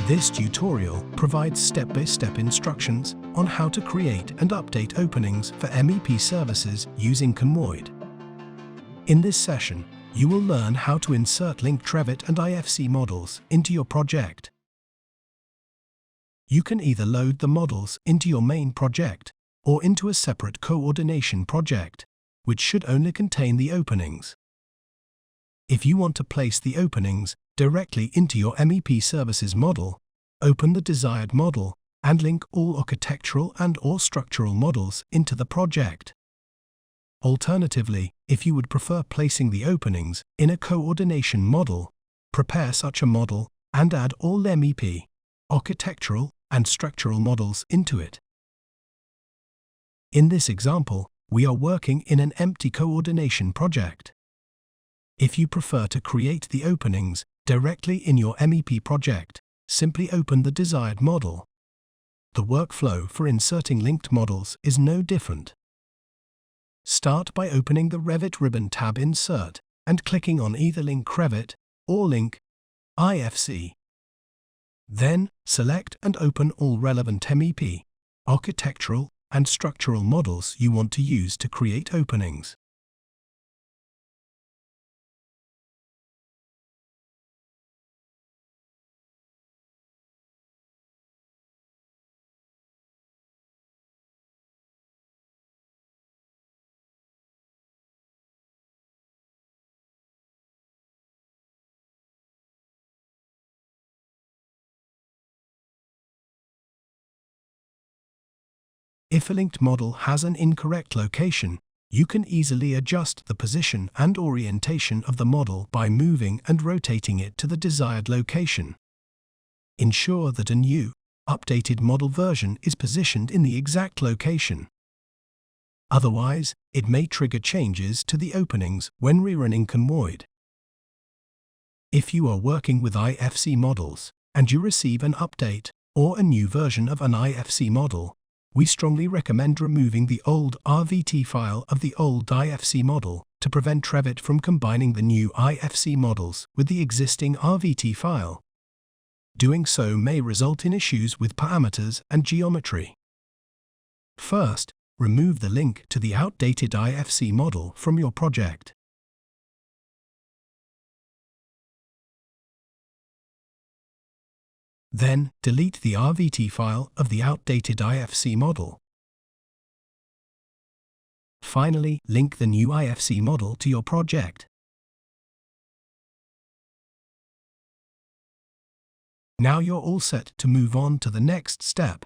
This tutorial provides step-by-step instructions on how to create and update openings for MEP services using Convoid. In this session, you will learn how to insert linked Revit and IFC models into your project. You can either load the models into your main project or into a separate coordination project, which should only contain the openings. If you want to place the openings directly into your MEP services model, open the desired model and link all architectural and/or structural models into the project. Alternatively, if you would prefer placing the openings in a coordination model, prepare such a model and add all MEP, architectural, and structural models into it. In this example, we are working in an empty coordination project. If you prefer to create the openings directly in your MEP project, simply open the desired model. The workflow for inserting linked models is no different. Start by opening the Revit ribbon tab Insert and clicking on either Link Revit or Link IFC. Then, select and open all relevant MEP, architectural, and structural models you want to use to create openings. If a linked model has an incorrect location, you can easily adjust the position and orientation of the model by moving and rotating it to the desired location. Ensure that a new, updated model version is positioned in the exact location. Otherwise, it may trigger changes to the openings when rerunning Convoid. If you are working with IFC models and you receive an update or a new version of an IFC model, we strongly recommend removing the old RVT file of the old IFC model to prevent Revit from combining the new IFC models with the existing RVT file. Doing so may result in issues with parameters and geometry. First, remove the link to the outdated IFC model from your project. Then, delete the RVT file of the outdated IFC model. Finally, link the new IFC model to your project. Now you're all set to move on to the next step.